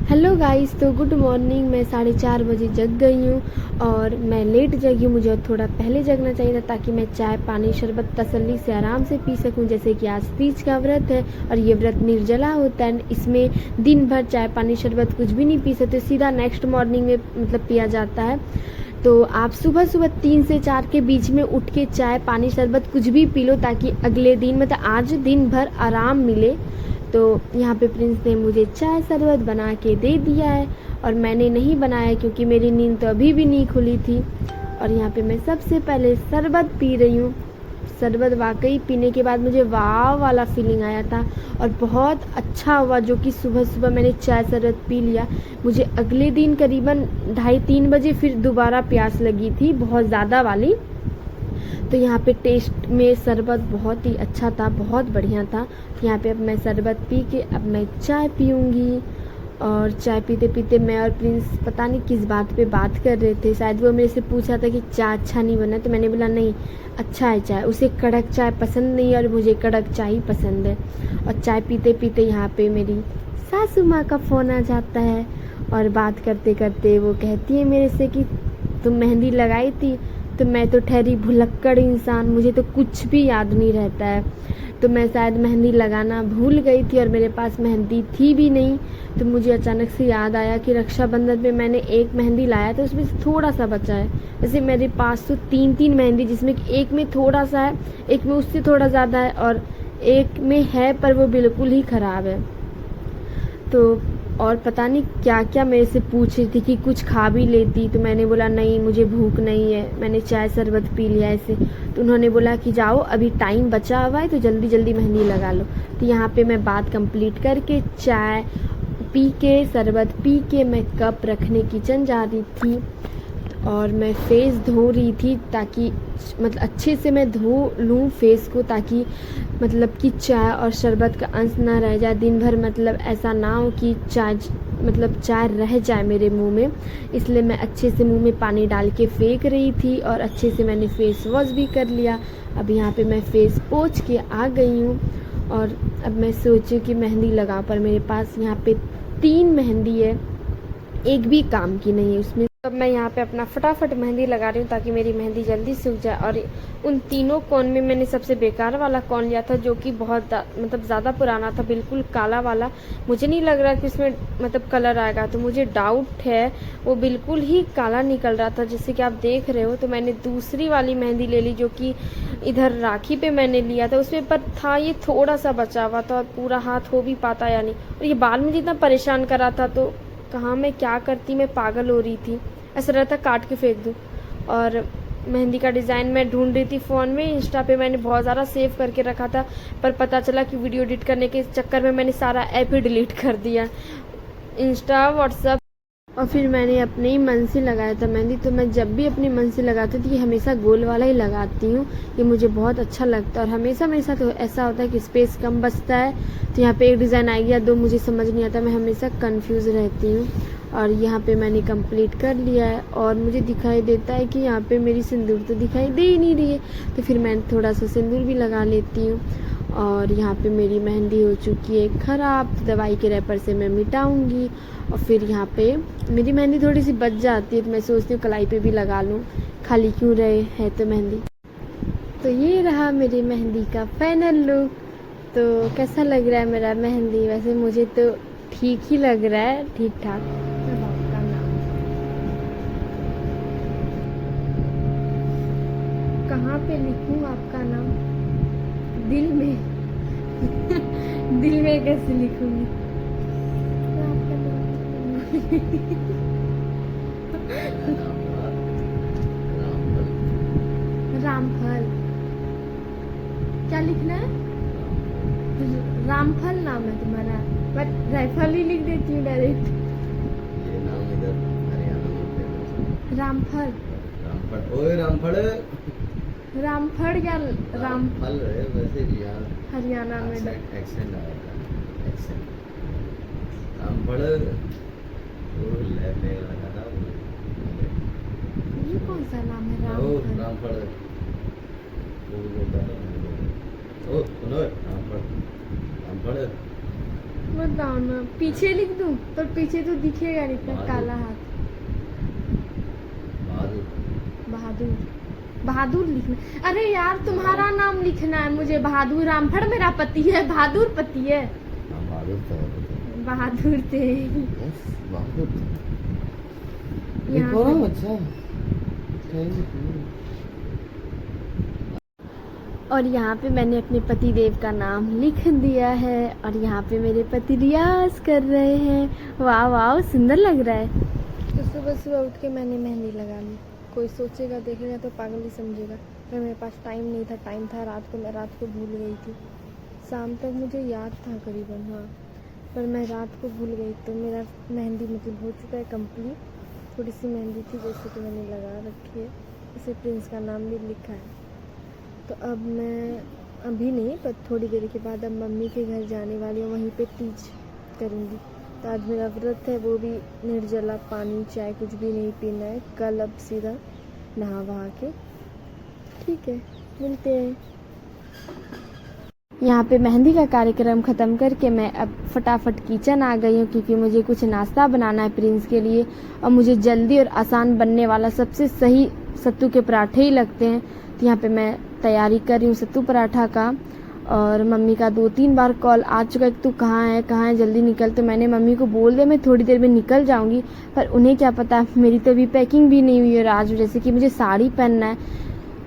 Hello guys, तो good morning. मैं 4:30 बजे जग गई हूँ और मैं लेट जगी हूँ। मुझे थोड़ा पहले जगना चाहिए था ताकि मैं चाय पानी शरबत तसल्ली से आराम से पी सकूँ। जैसे कि आज तीज का व्रत है और ये व्रत निर्जला होता है। इसमें दिन भर चाय पानी शरबत कुछ भी नहीं पी सकते, सीधा नेक्स्ट मॉर्निंग में मतलब पिया जाता है। तो आप सुबह सुबह 3 से 4 के बीच में उठ के चाय पानी शरबत कुछ भी पी लो ताकि अगले दिन मतलब आज दिन भर आराम मिले। तो यहाँ पे प्रिंस ने मुझे चाय शरबत बना के दे दिया है और मैंने नहीं बनाया क्योंकि मेरी नींद तो अभी भी नहीं खुली थी। और यहाँ पे मैं सबसे पहले शरबत पी रही हूँ। शरबत वाकई पीने के बाद मुझे वाह वाला फीलिंग आया था और बहुत अच्छा हुआ जो कि सुबह सुबह मैंने चाय शरबत पी लिया। मुझे अगले दिन करीबन 2:30-3 बजे फिर दोबारा प्यास लगी थी, बहुत ज़्यादा वाली। तो यहाँ पे टेस्ट में शरबत बहुत ही अच्छा था, बहुत बढ़िया था। यहाँ पे अब मैं शरबत पी के अब मैं चाय पीऊँगी। और चाय पीते पीते मैं और प्रिंस पता नहीं किस बात पे बात कर रहे थे। शायद वो मेरे से पूछा था कि चाय अच्छा नहीं बना, तो मैंने बोला नहीं अच्छा है चाय। उसे कड़क चाय पसंद नहीं है और मुझे कड़क चाय ही पसंद है। और चाय पीते पीते यहाँ पे मेरी सासू माँ का फ़ोन आ जाता है और बात करते करते वो कहती है मेरे से कि तुम मेहंदी लगाई थी। तो मैं तो ठहरी भुलक्कड़ इंसान, मुझे तो कुछ भी याद नहीं रहता है। तो मैं शायद मेहंदी लगाना भूल गई थी और मेरे पास मेहंदी थी भी नहीं। तो मुझे अचानक से याद आया कि रक्षाबंधन पे मैंने एक मेहंदी लाया था, उसमें से थोड़ा सा बचा है। वैसे मेरे पास तो 3-3 मेहंदी, जिसमें एक में थोड़ा सा है, एक में उससे थोड़ा ज़्यादा है और एक में है पर वो बिल्कुल ही ख़राब है। तो और पता नहीं क्या क्या मेरे से पूछ रही थी कि कुछ खा भी लेती। तो मैंने बोला नहीं मुझे भूख नहीं है, मैंने चाय शरबत पी लिया ऐसे। तो उन्होंने बोला कि जाओ अभी टाइम बचा हुआ है तो जल्दी जल्दी मेहंदी लगा लो। तो यहाँ पे मैं बात कंप्लीट करके चाय पी के शरबत पी के मैं कप रखने किचन जा रही थी और मैं फेस धो रही थी ताकि मतलब अच्छे से मैं धो लूँ फेस को, ताकि मतलब कि चाय और शरबत का अंश ना रह जाए दिन भर। मतलब ऐसा ना हो कि चाय रह जाए मेरे मुंह में। इसलिए मैं अच्छे से मुंह में पानी डाल के फेंक रही थी और अच्छे से मैंने फेस वॉश भी कर लिया। अब यहाँ पे मैं फेस पोंछ के आ गई हूँ और अब मैं सोचूं कि मेहंदी लगाऊं, पर मेरे पास यहाँ पे 3 मेहंदी है, एक भी काम की नहीं है उसमें। अब मैं यहाँ पे अपना फटाफट मेहंदी लगा रही हूँ ताकि मेरी मेहंदी जल्दी सूख जाए। और उन तीनों कोन में मैंने सबसे बेकार वाला कोन लिया था जो कि बहुत मतलब ज़्यादा पुराना था, बिल्कुल काला वाला। मुझे नहीं लग रहा कि उसमें मतलब कलर आएगा, तो मुझे डाउट है, वो बिल्कुल ही काला निकल रहा था जैसे कि आप देख रहे हो। तो मैंने दूसरी वाली मेहंदी ले ली जो कि इधर राखी पे मैंने लिया था, उसमें पर था ये थोड़ा सा बचा हुआ था और पूरा हाथ हो भी पाता या नहीं। और ये बाल मुझे इतना परेशान कर रहा था तो कहाँ मैं क्या करती, मैं पागल हो रही थी। ऐसा रहा था काट के फेंक दूँ। और मेहंदी का डिज़ाइन मैं ढूंढ रही थी फ़ोन में, इंस्टा पे मैंने बहुत ज़्यादा सेव करके रखा था, पर पता चला कि वीडियो एडिट करने के चक्कर में मैंने सारा ऐप ही डिलीट कर दिया, इंस्टा व्हाट्सअप। और फिर मैंने अपने ही मन से लगाया था मेहंदी। तो मैं जब भी अपने मन से लगाती थी हमेशा गोल वाला ही लगाती हूँ, ये मुझे बहुत अच्छा लगता है। और हमेशा मेरे साथ ऐसा होता है कि स्पेस कम बचता है तो यहाँ पे एक डिज़ाइन आ गया, 2 मुझे समझ नहीं आता, मैं हमेशा कंफ्यूज रहती हूँ। और यहाँ पे मैंने कंप्लीट कर लिया है और मुझे दिखाई देता है कि यहाँ पे मेरी सिंदूर तो दिखाई दे ही नहीं रही है, तो फिर मैं थोड़ा सा सिंदूर भी लगा लेती हूँ। और यहाँ पे मेरी मेहंदी हो चुकी है ख़राब, तो दवाई के रैपर से मैं मिटाऊँगी। और फिर यहाँ पे मेरी मेहंदी थोड़ी सी बच जाती है तो मैं सोचती हूँ कलाई पे भी लगा लूँ, खाली क्यों रहे है तो मेहंदी। तो ये रहा मेरी मेहंदी का फाइनल लुक। तो कैसा लग रहा है मेरा मेहंदी? वैसे मुझे तो ठीक ही लग रहा है, ठीक ठाक। अब आपका नाम कहाँ पे लिखूँ? आपका नाम दिल में दिल में कैसे लिखूँगी? तो आपका नाम रामफल। क्या लिखना है? रामफल नाम है तुम्हारा, बट राइफल ही लिख देती हूँ डायरेक्ट। ये नाम इधर हरियाणा में फेमस है। रामफल। रामफल, ओए रामफल। रामफल या रामफल है वैसे भी यार, हरियाणा में एक्सेंट आएगा, एक्सेंट। रामफल वो लेने लगा था वो। ये कौन सा नाम है ओ रामफल? रामफल वो बोलता था। ओ सुनो रामफल, रामफल। बताओ ना, पीछे लिख दूं? पर पीछे तो दिखेगा नहीं, इतना बहादुर। काला हाथ। बहादुर। बहादुर। बहादुर लिखना। अरे यार तुम्हारा नाम लिखना है मुझे। बहादुर रामफड़ मेरा पति है, बहादुर पति है। हाँ बहादुर तो है। बहादुर थे। यस बहादुर। यहाँ देखो ना पे- बच्चा। Thank you. और यहाँ पे मैंने अपने पति देव का नाम लिख दिया है और यहाँ पे मेरे पति रियाज कर रहे हैं। वाह वाह सुंदर लग रहा है। तो सुबह सुबह उठ के मैंने मेहंदी लगा ली। कोई सोचेगा देखेगा तो पागल ही समझेगा, पर मेरे पास टाइम था रात को, मैं रात को भूल गई थी। शाम तक मुझे याद था करीबन, हाँ, पर मैं रात को भूल गई। तो मेरा मेहंदी मतलब हो चुका है कंप्लीट। थोड़ी सी मेहंदी थी जैसे कि मैंने लगा रखी है, इसे प्रिंस का नाम भी लिखा है। तो अब मैं अभी नहीं पर थोड़ी देर के बाद अब मम्मी के घर जाने वाली हूँ, वहीं पे तीज करूँगी। तो आज मेरा व्रत है, वो भी निर्जला, पानी चाय कुछ भी नहीं पीना है। कल अब सीधा नहा वहा के ठीक है मिलते हैं। यहाँ पे मेहंदी का कार्यक्रम ख़त्म करके मैं अब फटाफट किचन आ गई हूँ, क्योंकि मुझे कुछ नाश्ता बनाना है प्रिंस के लिए। और मुझे जल्दी और आसान बनने वाला सबसे सही सत्तू के पराठे ही लगते हैं। तो यहाँ पे मैं तैयारी कर रही हूँ सत्तू पराठा का। और मम्मी का 2-3 बार कॉल आ चुका है कि तू कहाँ है जल्दी निकल। तो मैंने मम्मी को बोल दिया मैं थोड़ी देर में निकल जाऊँगी, पर उन्हें क्या पता मेरी तो अभी पैकिंग भी नहीं हुई है। आज जैसे कि मुझे साड़ी पहनना है,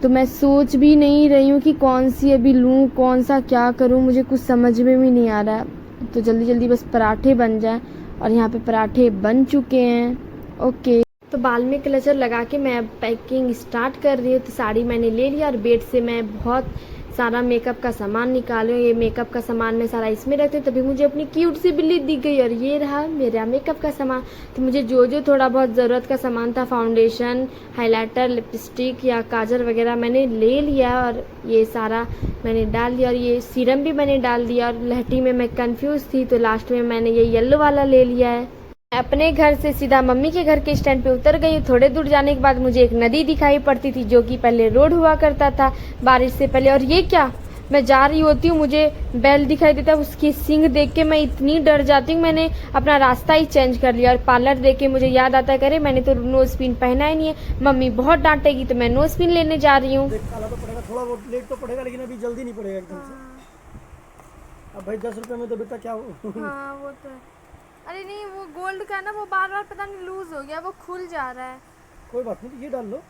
तो मैं सोच भी नहीं रही हूँ कि कौन सी अभी लूँ, कौन सा क्या करूँ, मुझे कुछ समझ में भी नहीं आ रहा है। तो जल्दी जल्दी बस पराठे बन जाए। और यहाँ पे पराठे बन चुके हैं। ओके, तो बाल में क्लचर लगा के मैं अब पैकिंग स्टार्ट कर रही हूँ। तो साड़ी मैंने ले लिया और बेड से मैं बहुत सारा मेकअप का सामान निकाल रही हूँ। ये मेकअप का सामान मैं सारा इसमें रखती हूँ, तभी मुझे अपनी क्यूट सी बिल्ली दिख गई। और ये रहा मेरा मेकअप का सामान। तो मुझे जो जो थोड़ा बहुत ज़रूरत का सामान था, फाउंडेशन, हाइलाइटर, लिपस्टिक या काजल वगैरह, मैंने ले लिया और ये सारा मैंने डाल दिया। और ये सीरम भी मैंने डाल दिया। और लहठी में मैं कंफ्यूज थी, तो लास्ट में मैंने ये येलो वाला ले लिया है। अपने घर से सीधा मम्मी के घर के स्टैंड पे उतर गई। थोड़े दूर जाने के बाद मुझे एक नदी दिखाई पड़ती थी, जो कि पहले रोड हुआ करता था बारिश से पहले। और ये क्या, मैं जा रही होती हूँ, मुझे बैल दिखाई देता है, उसकी सींग देख के मैं इतनी डर जाती हूँ, मैंने अपना रास्ता ही चेंज कर लिया। और पार्लर देख के मुझे याद आता है, करे मैंने तो नोज पिन पहना ही नहीं है, मम्मी बहुत डांटेगी, तो मैं नोज पिन लेने जा रही हूँ। तो पड़ेगा, थोड़ा बहुत लेट तो पड़ेगा, लेकिन अभी जल्दी नहीं पड़ेगा एकदम से। अब भाई 10 रुपए में तो बेटा क्या हो। हाँ वो तो है। अरे नहीं, वो गोल्ड का ना, वो बार बार पता नहीं लूज हो गया, वो खुल जा रहा है। कोई बात नहीं, ये डाल लो।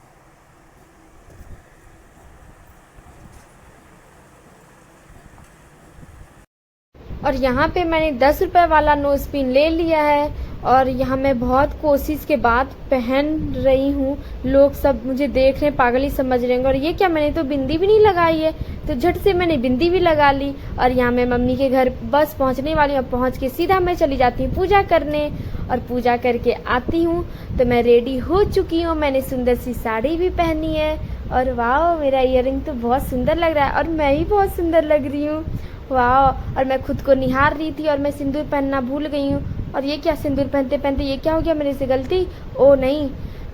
और यहाँ पे मैंने 10 रुपए वाला नोज पिन ले लिया है। और यहाँ मैं बहुत कोशिश के बाद पहन रही हूँ। लोग सब मुझे देख रहे हैं, पागल ही समझ रहे हैं। और ये क्या, मैंने तो बिंदी भी नहीं लगाई है, तो झट से मैंने बिंदी भी लगा ली। और यहाँ मैं मम्मी के घर बस पहुँचने वाली हूँ। पहुँच के सीधा मैं चली जाती हूँ पूजा करने। और पूजा करके आती हूँ तो मैं रेडी हो चुकी हूँ। मैंने सुंदर सी साड़ी भी पहनी है। और वाह, मेरा ईयरिंग तो बहुत सुंदर लग रहा है और मैं ही बहुत सुंदर लग रही हूँ। वाह, और मैं खुद को निहार रही थी और मैं सिंदूर पहनना भूल गई हूँ। और ये क्या, सिंदूर पहनते पहनते ये क्या हो गया मेरे से गलती? ओ नहीं,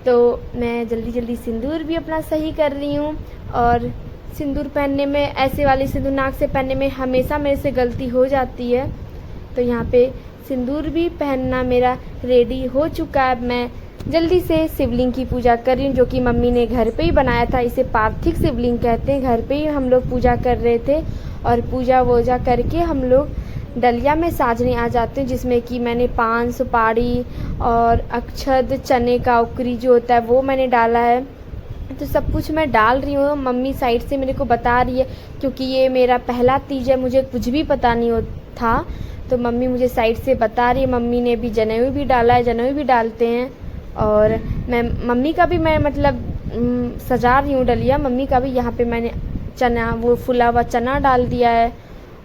तो मैं जल्दी जल्दी सिंदूर भी अपना सही कर रही हूँ। और सिंदूर पहनने में, ऐसे वाली सिंदूर नाक से पहनने में हमेशा मेरे से गलती हो जाती है। तो यहाँ पे सिंदूर भी पहनना मेरा रेडी हो चुका है। मैं जल्दी से शिवलिंग की पूजा कर रही हूँ, जो कि मम्मी ने घर पे ही बनाया था। इसे पार्थिव शिवलिंग कहते हैं। घर पे ही हम लोग पूजा कर रहे थे। और पूजा वूजा करके हम लोग डलिया में साजने आ जाते हैं, जिसमें कि मैंने पान, सुपारी और अक्षत, चने का उकरी जो होता है वो मैंने डाला है। तो सब कुछ मैं डाल रही हूँ। मम्मी साइड से मेरे को बता रही है, क्योंकि ये मेरा पहला तीज है, मुझे कुछ भी पता नहीं था। तो मम्मी मुझे साइड से बता रही है। मम्मी ने भी जनेऊ भी डाला है, जनेऊ भी डालते हैं। और मैं मम्मी का भी मैं मतलब सजा रही हूँ डलिया। मम्मी का भी यहाँ पे मैंने चना, वो फुला हुआ चना डाल दिया है।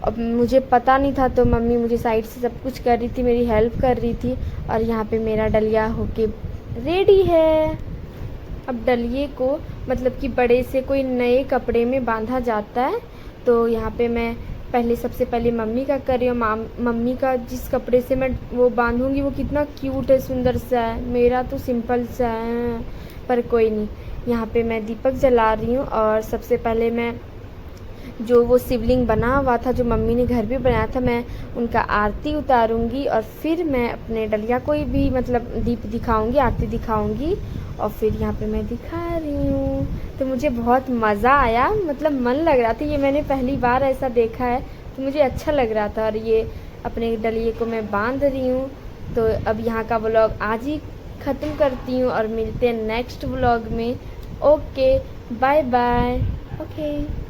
अब मुझे पता नहीं था, तो मम्मी मुझे साइड से सब कुछ कर रही थी, मेरी हेल्प कर रही थी। और यहाँ पे मेरा डलिया होके रेडी है। अब डलिए को मतलब कि बड़े से कोई नए कपड़े में बांधा जाता है। तो यहाँ पे मैं सबसे पहले मम्मी का कर रही हूँ। मम्मी का जिस कपड़े से मैं वो बांधूंगी वो कितना क्यूट है, सुंदर सा है। मेरा तो सिंपल सा है, पर कोई नहीं। यहाँ पे मैं दीपक जला रही हूँ। और सबसे पहले मैं जो वो शिवलिंग बना हुआ था, जो मम्मी ने घर पे बनाया था, मैं उनका आरती उतारूंगी और फिर मैं अपने डलिया को भी मतलब दीप दिखाऊंगी, आरती दिखाऊंगी और फिर यहाँ पे मैं दिखा रही हूँ। तो मुझे बहुत मज़ा आया, मतलब मन लग रहा था, ये मैंने पहली बार ऐसा देखा है तो मुझे अच्छा लग रहा था। और ये अपने डलिए को मैं बांध रही हूँ। तो अब यहाँ का व्लॉग आज ही ख़त्म करती हूँ और मिलते हैं नेक्स्ट व्लॉग में। Okay, bye bye. ओके।